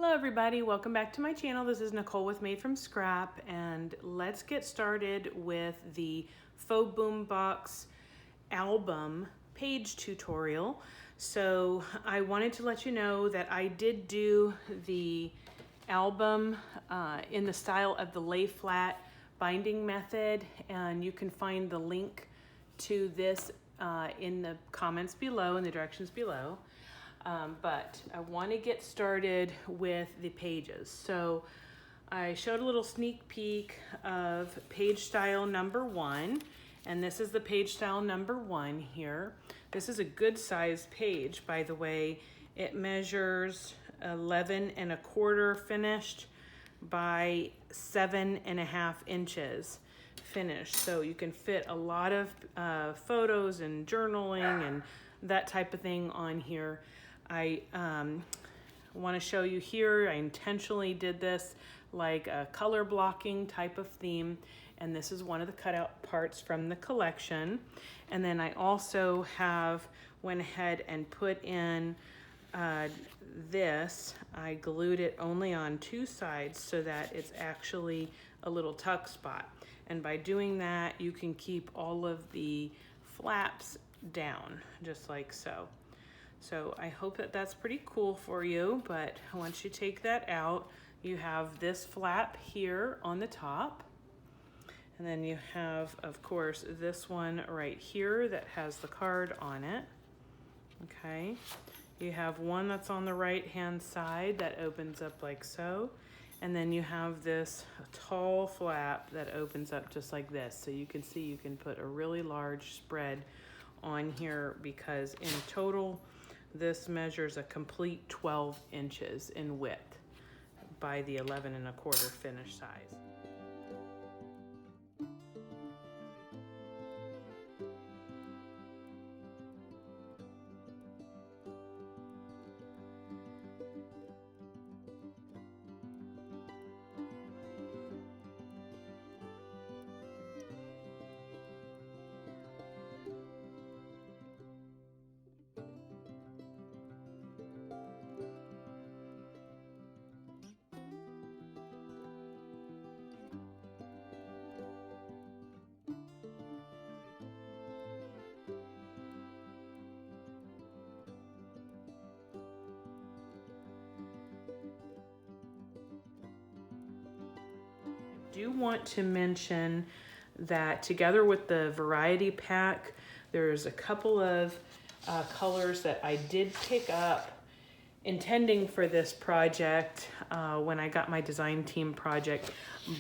Hello everybody, welcome back to my channel. This is Nicole with Made from Scrap, and let's get started with the Faux Boombox album page tutorial. So I wanted to let you know that I did do the album in the style of the lay flat binding method, and you can find the link to this in the comments below, in the directions below. But I want to get started with the pages. So I showed a little sneak peek of page style number 1, and this is the page style number 1 here. This is a good sized page, by the way. It measures 11¼ finished by 7½ inches finished. So you can fit a lot of photos and journaling and that type of thing on here. I want to show you here, I intentionally did this like a color blocking type of theme, and this is one of the cutout parts from the collection. And then I also went ahead and put in this. I glued it only on 2 sides so that it's actually a little tuck spot. And by doing that, you can keep all of the flaps down, just like so. So I hope that that's pretty cool for you, but once you take that out, you have this flap here on the top. And then you have, of course, this one right here that has the card on it. Okay. You have one that's on the right-hand side that opens up like so. And then you have this tall flap that opens up just like this. So you can see you can put a really large spread on here, because in total, this measures a complete 12 inches in width by the 11¼ finish size. I do want to mention that together with the variety pack, there's a couple of colors that I did pick up intending for this project when I got my design team project,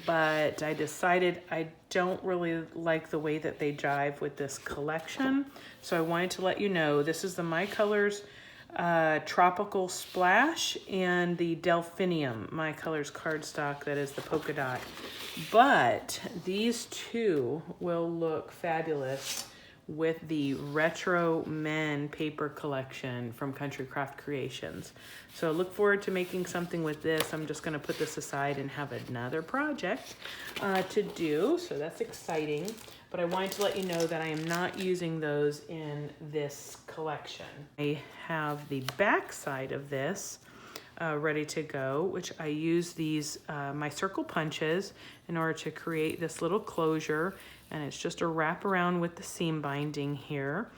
but I decided I don't really like the way that they jive with this collection. So I wanted to let you know, this is the My Colors Tropical Splash and the Delphinium My Colors Cardstock, that is the polka dot. But these two will look fabulous with the Retro Men paper collection from Country Craft Creations. So look forward to making something with this. I'm just going to put this aside and have another project to do, so that's exciting. But I wanted to let you know that I am not using those in this collection. I have the back side of this ready to go, which I use these my circle punches in order to create this little closure, and it's just a wrap around with the seam binding here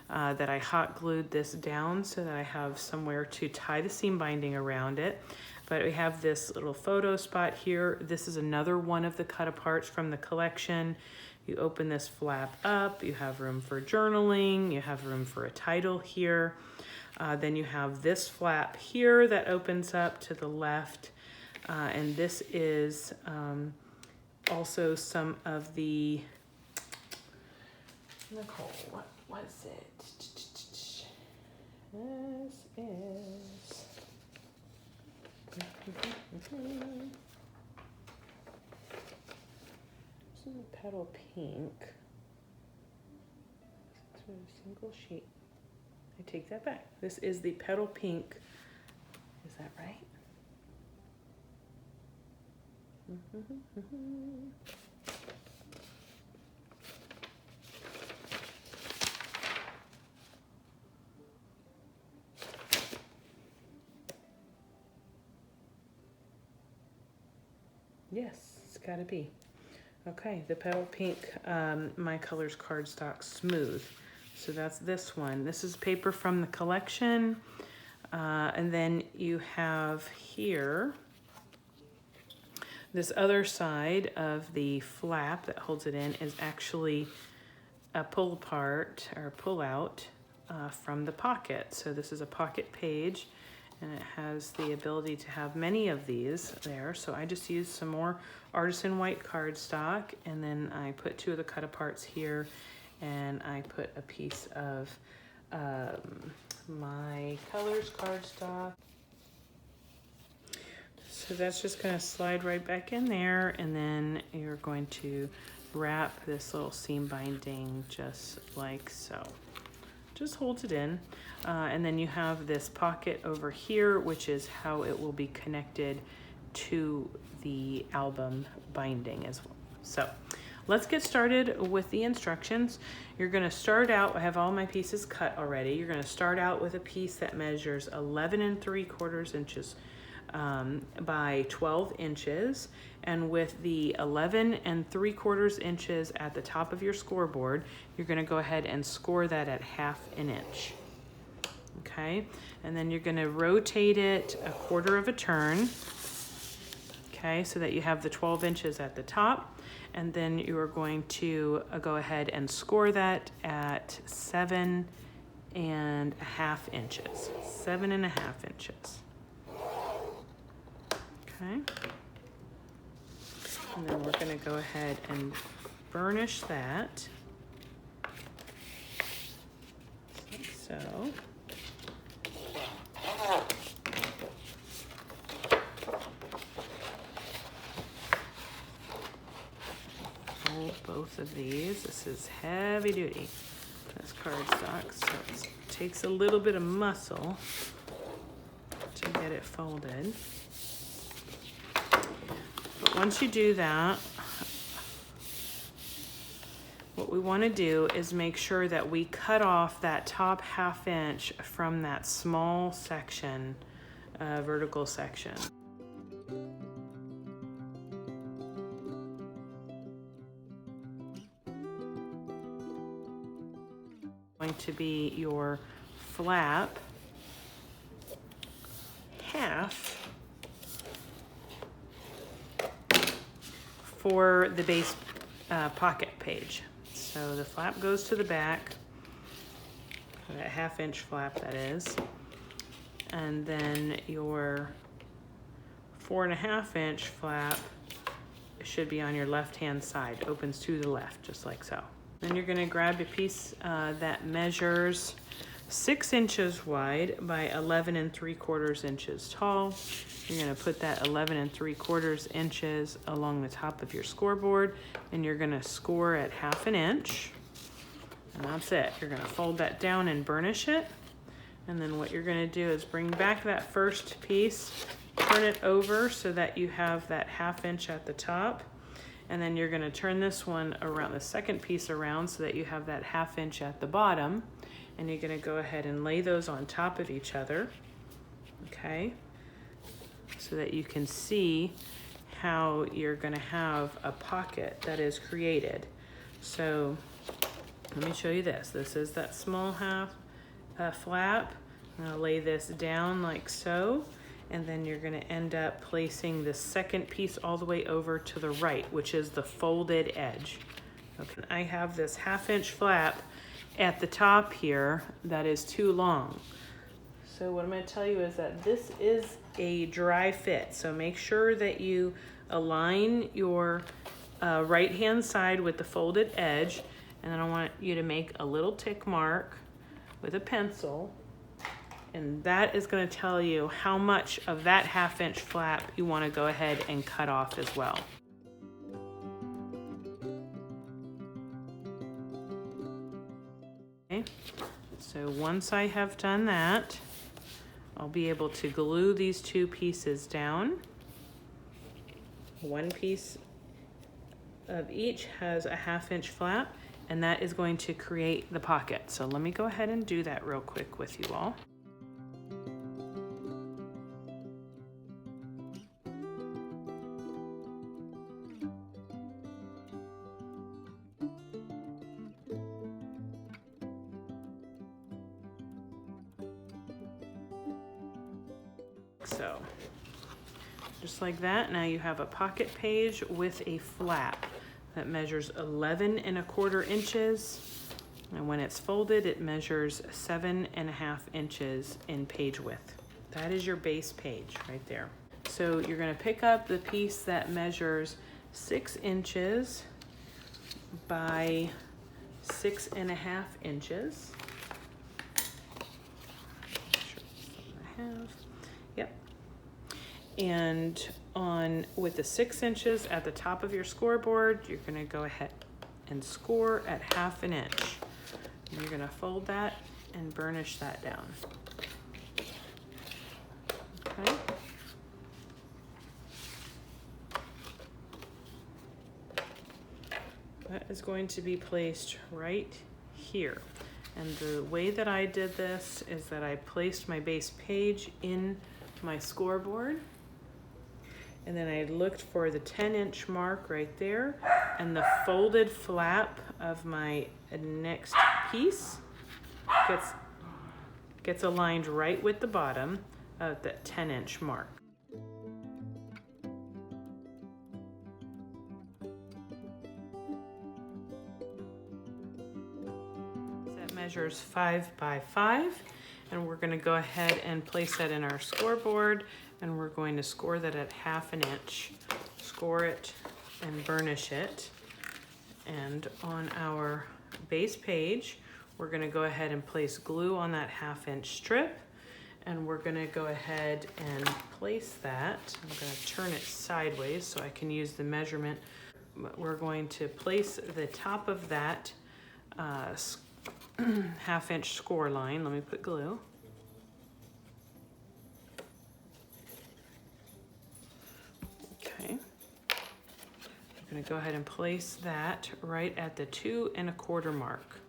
that I hot glued this down so that I have somewhere to tie the seam binding around it. But we have this little photo spot here. This is another one of the cut aparts from the collection. You open this flap up, you have room for journaling, you have room for a title here. Then you have this flap here that opens up to the left. And this is also some of the, Nicole, what was it? This is a Petal Pink. It's a single sheet. I take that back. This is the Petal Pink. Is that right? Yes, it's gotta be. Okay, the Petal Pink, My Colors Cardstock Smooth. So that's this one. This is paper from the collection. And then you have here this other side of the flap that holds it in is actually a pull apart or pull out from the pocket. So this is a pocket page, and it has the ability to have many of these there. So I just used some more Artisan white cardstock, and then I put 2 of the cut aparts here, and I put a piece of My Colors Cardstock. So that's just gonna slide right back in there, and then you're going to wrap this little seam binding just like so. Just holds it in. And then you have this pocket over here, which is how it will be connected to the album binding as well. So let's get started with the instructions. You're gonna start out, I have all my pieces cut already. You're gonna start out with a piece that measures 11 3/4 inches by 12 inches. And with the 11 3/4 inches at the top of your scoreboard, you're gonna go ahead and score that at 1/2 inch. Okay, and then you're gonna rotate it 1/4 of a turn. Okay, so that you have the 12 inches at the top, and then you are going to go ahead and score that at 7.5 inches. 7.5 inches. Okay, and then we're going to go ahead and burnish that, like so. Fold both of these. This is heavy duty, this cardstock, so it takes a little bit of muscle to get it folded. But once you do that, what we want to do is make sure that we cut off that top 1/2 inch from that small section, vertical section. Going to be your flap half for the base pocket page. So the flap goes to the back, that 1/2 inch flap that is, and then your 4.5 inch flap should be on your left hand side, opens to the left, just like so. Then you're gonna grab a piece that measures 6 inches wide by 11 3/4 inches tall. You're gonna put that 11 3/4 inches along the top of your scoreboard, and you're gonna score at 1/2 inch. And that's it. You're gonna fold that down and burnish it. And then what you're gonna do is bring back that first piece, turn it over so that you have that 1/2 inch at the top. And then you're gonna turn this one around, the second piece around, so that you have that 1/2 inch at the bottom. And you're gonna go ahead and lay those on top of each other, okay? So that you can see how you're gonna have a pocket that is created. So let me show you this. This is that small half flap. I'm gonna lay this down like so, and then you're gonna end up placing the second piece all the way over to the right, which is the folded edge. Okay, I have this 1/2 inch flap at the top here that is too long. So what I'm going to tell you is that this is a dry fit. So make sure that you align your right hand side with the folded edge, and then I want you to make a little tick mark with a pencil, and that is going to tell you how much of that 1/2 inch flap you want to go ahead and cut off as well. So once I have done that, I'll be able to glue these 2 pieces down. One piece of each has a 1/2 inch flap, and that is going to create the pocket. So let me go ahead and do that real quick with you all. So, just like that, now you have a pocket page with a flap that measures 11 1/4 inches. And when it's folded, it measures 7.5 inches in page width. That is your base page right there. So you're gonna pick up the piece that measures 6 inches by 6.5 inches. Yep. And with the 6 inches at the top of your scoreboard, you're gonna go ahead and score at 1/2 inch. And you're gonna fold that and burnish that down. Okay. That is going to be placed right here. And the way that I did this is that I placed my base page in my scoreboard, and then I looked for the 10-inch mark right there, and the folded flap of my next piece gets aligned right with the bottom of that 10-inch mark. That measures 5 by 5, and we're going to go ahead and place that in our scoreboard, and we're going to score that at 1/2 inch. Score it and burnish it. And on our base page, we're going to go ahead and place glue on that 1/2 inch strip, and we're going to go ahead and place that. I'm going to turn it sideways so I can use the measurement. We're going to place the top of that 1/2 inch score line. Let me put glue. Okay. I'm going to go ahead and place that right at the 2 1/4 mark.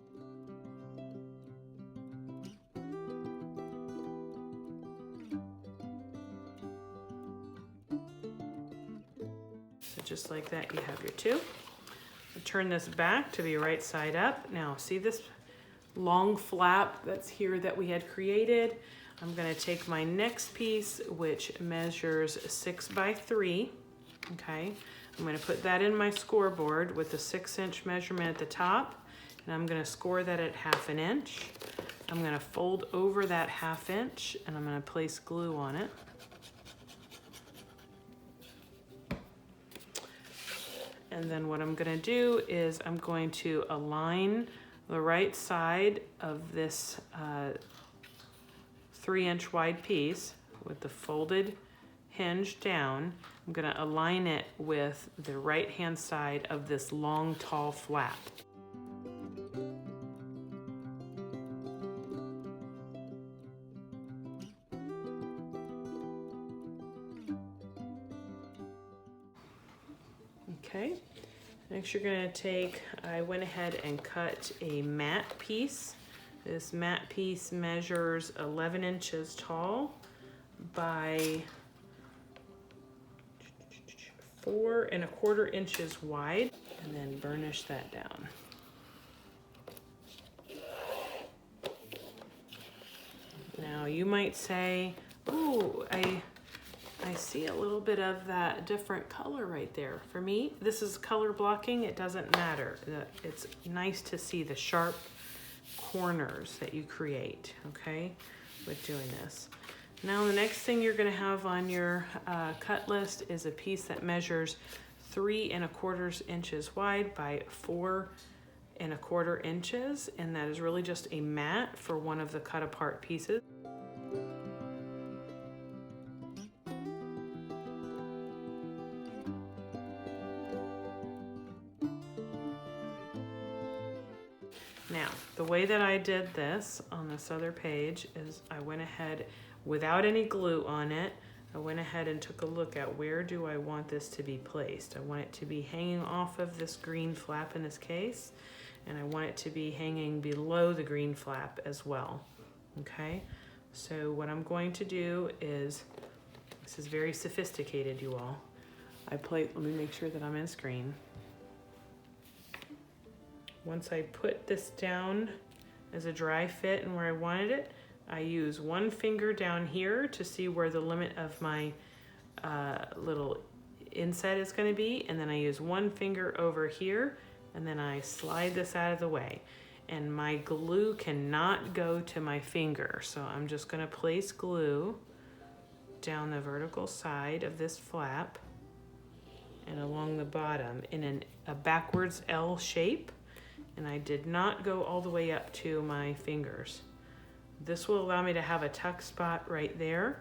So just like that, you have your 2. Turn this back to be right side up. Now see this long flap that's here that we had created? I'm going to take my next piece, which measures 6 by 3. Okay, I'm going to put that in my scoreboard with the 6-inch measurement at the top, and I'm going to score that at 1/2 inch. I'm going to fold over that 1/2 inch, and I'm going to place glue on it. And then what I'm going to do is I'm going to align the right side of this 3-inch wide piece with the folded hinge down. I'm going to align it with the right hand side of this long tall flap. Okay, next you're going to take, I went ahead and cut a matte piece. This matte piece measures 11 inches tall by 4 1/4 inches wide, and then burnish that down. Now you might say, oh, I see a little bit of that different color right there. For me, this is color blocking. It doesn't matter. It's nice to see the sharp corners that you create, okay, with doing this. Now the next thing you're going to have on your cut list is a piece that measures 3 1/4 inches wide by 4 1/4 inches, and that is really just a mat for one of the cut apart pieces. Now, the way that I did this on this other page is I went ahead, without any glue on it, I went ahead and took a look at where do I want this to be placed. I want it to be hanging off of this green flap in this case, and I want it to be hanging below the green flap as well. Okay, so what I'm going to do is, this is very sophisticated, you all. Let me make sure that I'm in screen. Once I put this down as a dry fit and where I wanted it, I use one finger down here to see where the limit of my little inset is going to be, and then I use one finger over here, and then I slide this out of the way. And my glue cannot go to my finger, so I'm just going to place glue down the vertical side of this flap and along the bottom in a backwards L shape, and I did not go all the way up to my fingers. This will allow me to have a tuck spot right there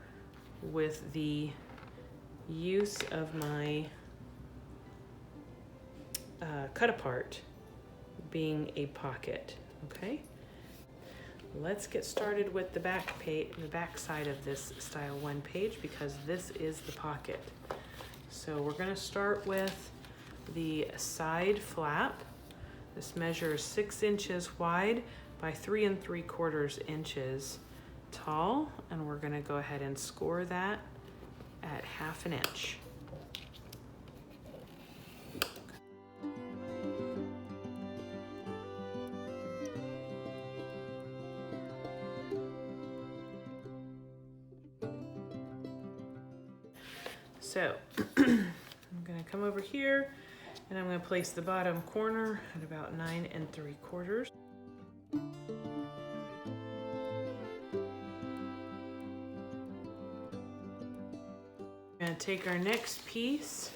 with the use of my cut apart being a pocket. Okay, let's get started with the back side of this style 1 page, because this is the pocket. So we're going to start with the side flap. This measures 6 inches wide by 3 3/4 inches tall, and we're going to go ahead and score that at 1/2 inch. So I'm going to come over here and I'm going to place the bottom corner at about 9 3/4. We're going to take our next piece,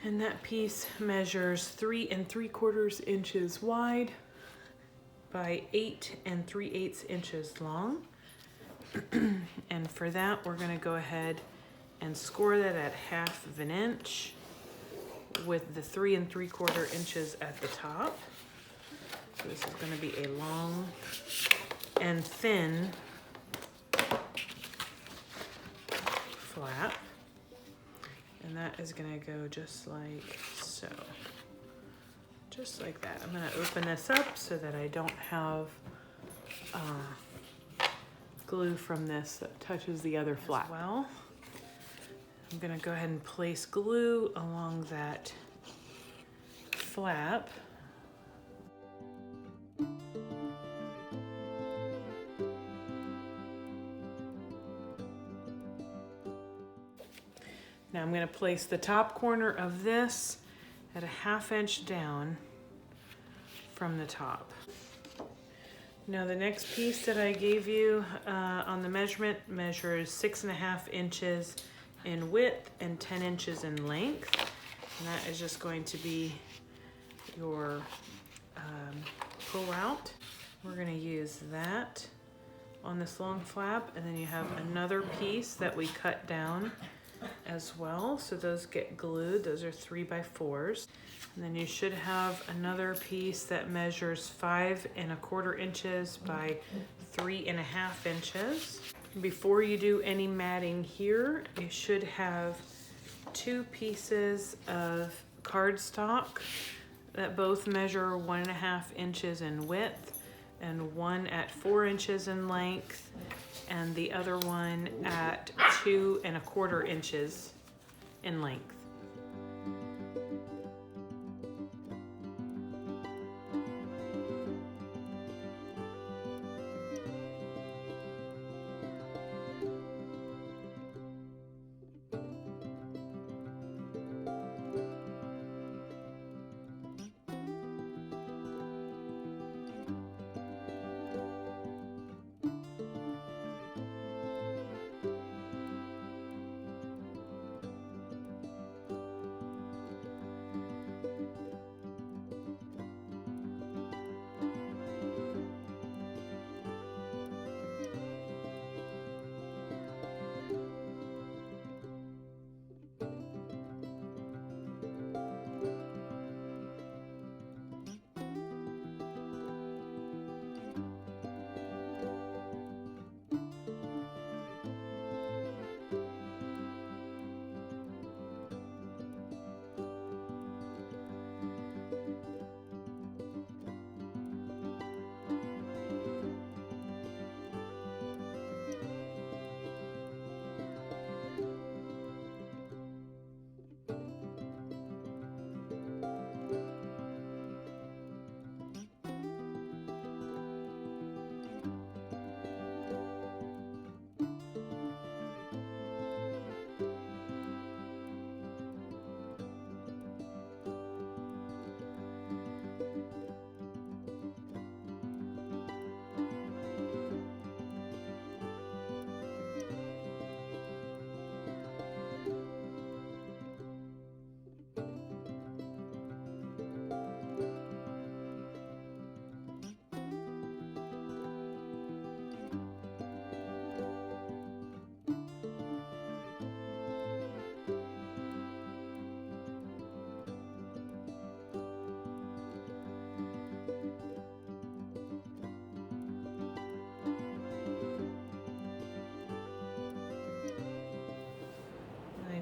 and that piece measures 3 3/4 inches wide by 8 3/8 inches long. And for that, we're going to go ahead and score that at 1/2 inch with the 3 3/4 inches at the top. So this is going to be a long and thin flap, and that is going to go just like so, just like that. I'm going to open this up so that I don't have glue from this that touches the other flap. Well, I'm going to go ahead and place glue along that flap. Now I'm going to place the top corner of this at 1/2 inch down from the top. Now the next piece that I gave you on the measurement measures 6 1/2 inches in width and 10 inches in length. And that is just going to be your pull out. We're going to use that on this long flap, and then you have another piece that we cut down as well. So those get glued. Those are 3 by 4s. And then you should have another piece that measures 5 1/4 inches by 3 1/2 inches. Before you do any matting here, you should have 2 pieces of cardstock that both measure 1 1/2 inches in width, and one at 4 inches in length, and the other one at 2 1/4 inches in length.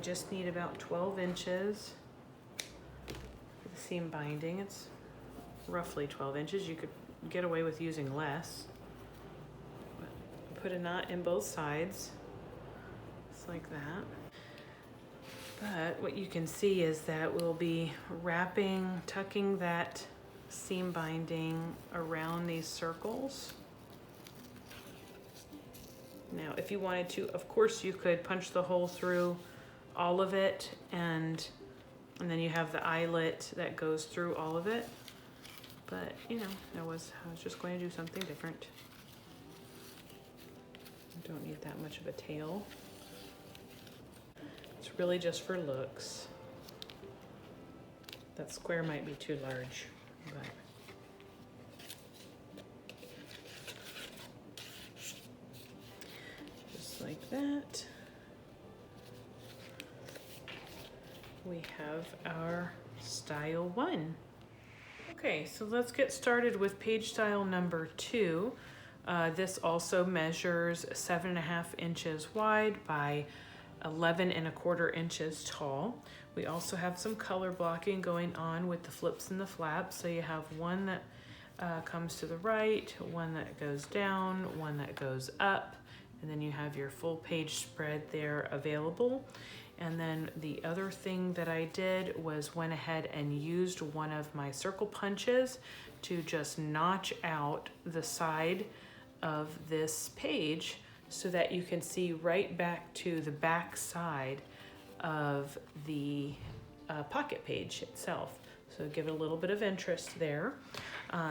just need about 12 inches for the seam binding. It's roughly 12 inches. You could get away with using less. Put a knot in both sides, just like that. But what you can see is that we'll be tucking that seam binding around these circles. Now, if you wanted to, of course, you could punch the hole through all of it, and then you have the eyelet that goes through all of it. But, you know, I was just going to do something different. I don't need that much of a tail. It's really just for looks. That square might be too large, but just like that. We have our style 1. Okay, so let's get started with page style number 2. This also measures 7.5 inches wide by 11.25 inches tall. We also have some color blocking going on with the flips and the flaps. So you have one that comes to the right, one that goes down, one that goes up, and then you have your full page spread there available. And then the other thing that I did was went ahead and used one of my circle punches to just notch out the side of this page so that you can see right back to the back side of the pocket page itself. So give it a little bit of interest there,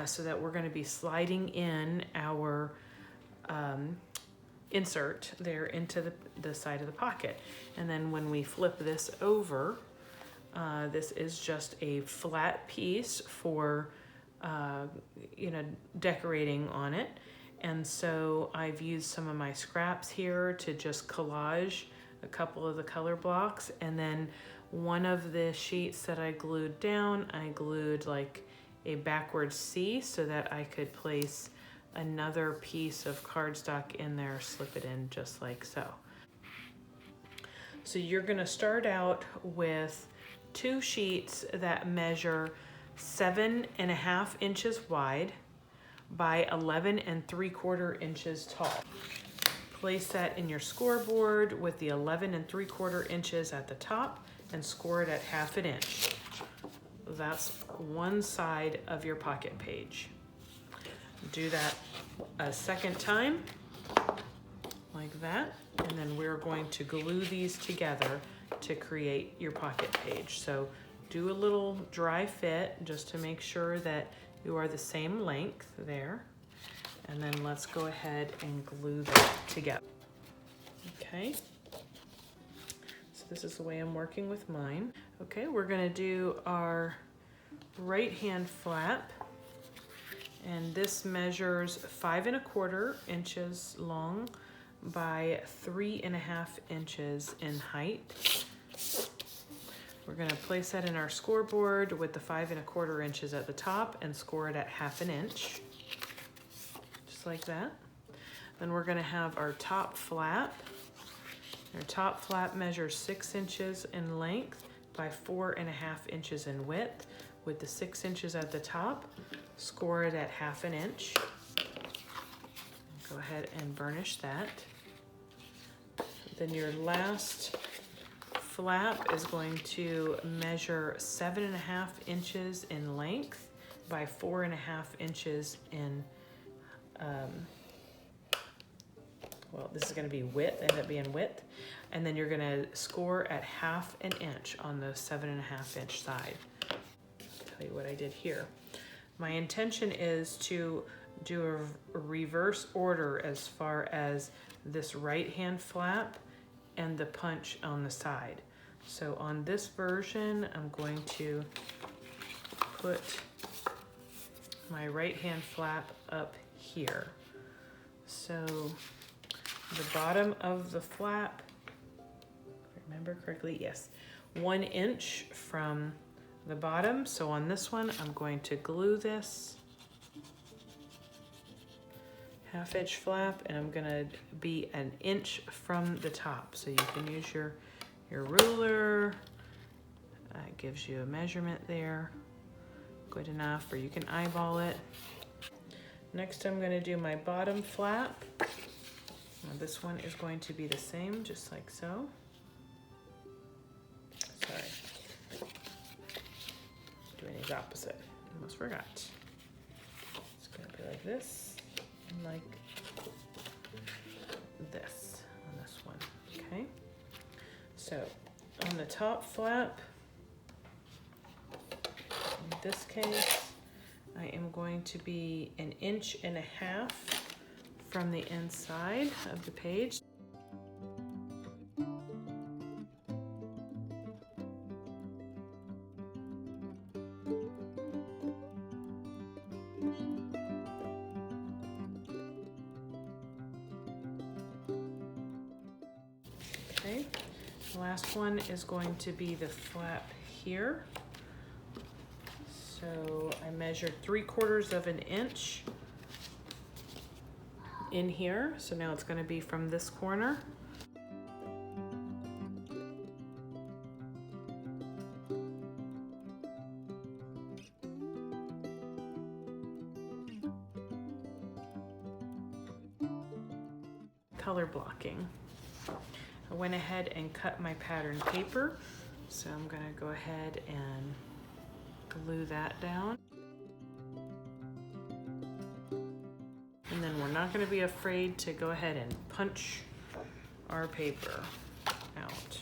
so that we're going to be sliding in our insert there into the side of the pocket. And then when we flip this over, this is just a flat piece for decorating on it. And so I've used some of my scraps here to just collage a couple of the color blocks. And then one of the sheets that I glued down, I glued like a backwards C so that I could place another piece of cardstock in there, slip it in just like so. So you're gonna start out with 2 sheets that measure 7.5 inches wide by 11.75 inches tall. Place that in your scoreboard with the 11.75 inches at the top and score it at 1/2 inch. That's one side of your pocket page. Do that a second time, like that, and then we're going to glue these together to create your pocket page. So do a little dry fit just to make sure that you are the same length there, and then let's go ahead and glue that together. Okay, so this is the way I'm working with mine. Okay, we're gonna do our right hand flap, and this measures 5.25 inches long by 3.5 inches in height. We're gonna place that in our scoreboard with the 5.25 inches at the top and score it at 1/2 inch, just like that. Then we're gonna have our top flap. Our top flap measures 6 inches in length by 4.5 inches in width. With the 6 inches at the top, score it at 1/2 inch. Go ahead and burnish that. Then your last flap is going to measure 7.5 inches in length by 4.5 inches in, well, this is going to be width, end up being width. And then you're going to score at 1/2 inch on the 7.5 inch side. I'll tell you what I did here. My intention is to do a reverse order as far as this right hand flap and the punch on the side. So on this version, I'm going to put my right hand flap up here. So the bottom of the flap, if I remember correctly, yes, 1 inch from the bottom. So on this one, I'm going to glue this 1/2 inch flap, and I'm gonna be 1 inch from the top. So you can use your your ruler. It gives you a measurement there, good enough, or you can eyeball it. Next, I'm going to do my bottom flap. Now, this one is going to be the same, just like so. Sorry, doing these opposite. Almost forgot. It's going to be like this and like this on this one. Okay. So on the top flap, in this case, I am going to be 1.5 inches from the inside of the page. Okay, the last one is going to be the flap here. So I measured 3/4 inch in here. So now it's going to be from this corner. Color blocking. I went ahead and cut my pattern paper. So I'm going to go ahead and glue that down. And then we're not going to be afraid to go ahead and punch our paper out.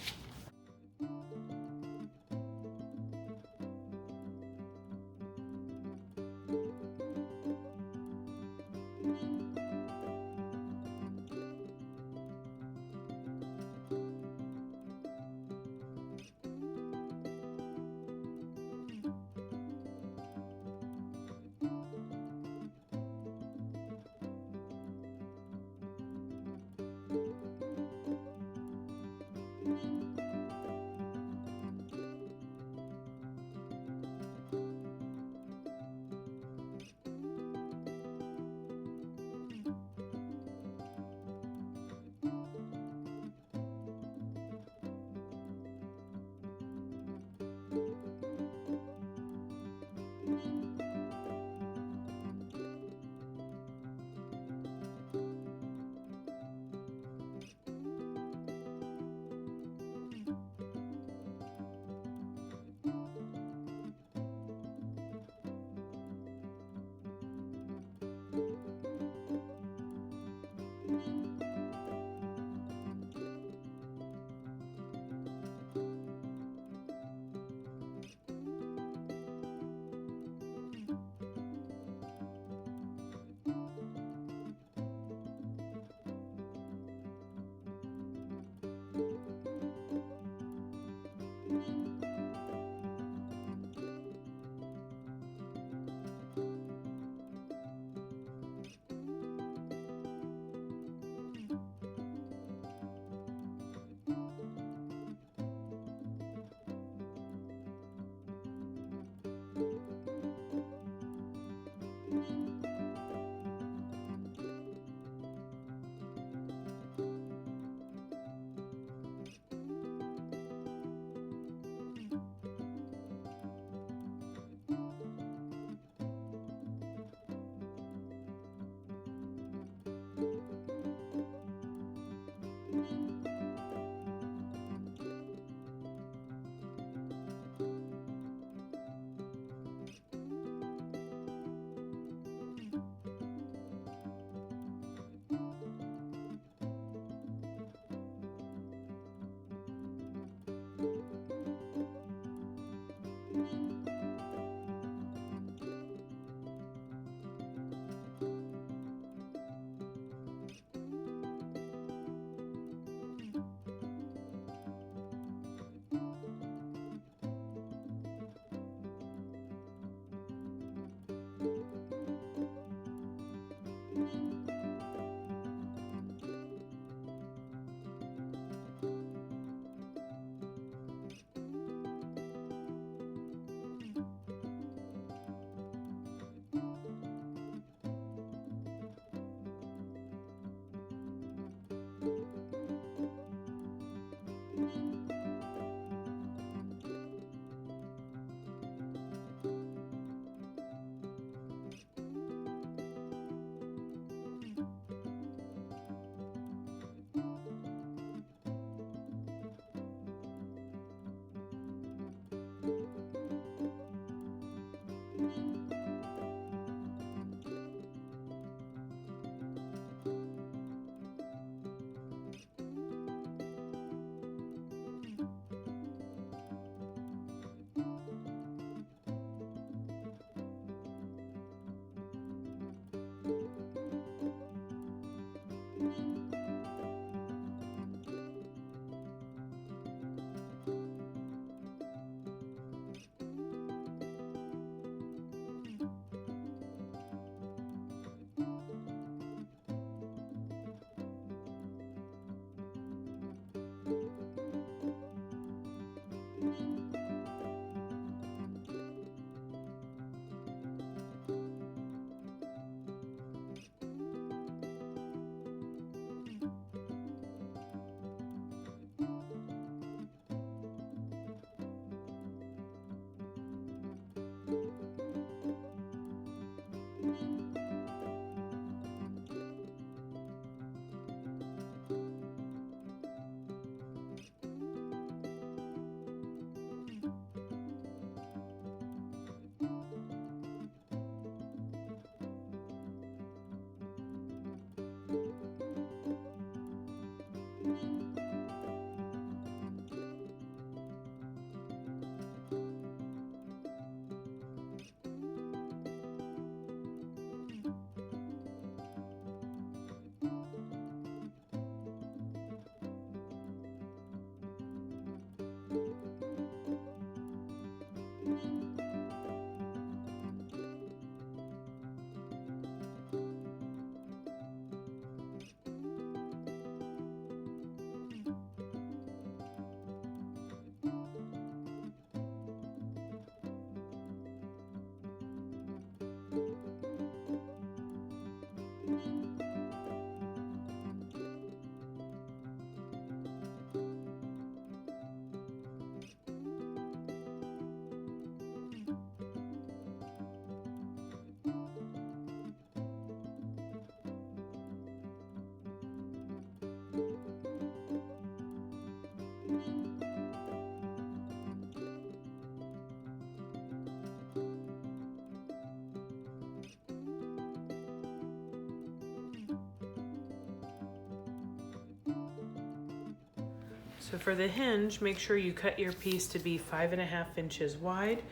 So for the hinge, make sure you cut your piece to be 5.5 inches wide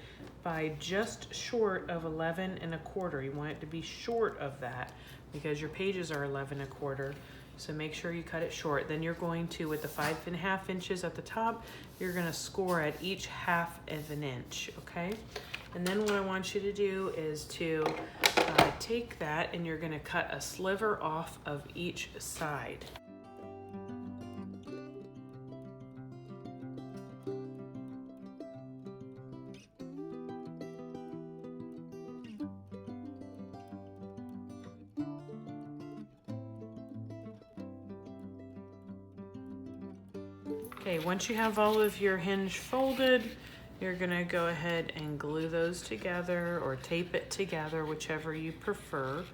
by just short of 11 1/4. You want it to be short of that because your pages are 11 1/4. So make sure you cut it short. Then you're going to, with the 5.5 inches at the top, you're gonna score at each 1/2 inch, okay? And then what I want you to do is to take that and you're gonna cut a sliver off of each side. Okay, once you have all of your hinge folded, you're gonna go ahead and glue those together or tape it together, whichever you prefer,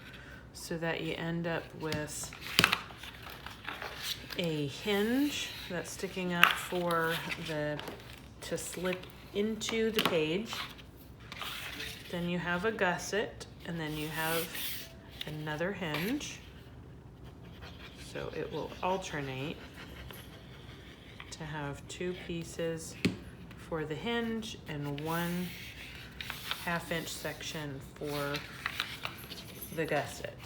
so that you end up with a hinge that's sticking up for to slip into the page. Then you have a gusset, and then you have another hinge. So it will alternate to have 2 pieces for the hinge and 1 1/2 inch section for the gusset.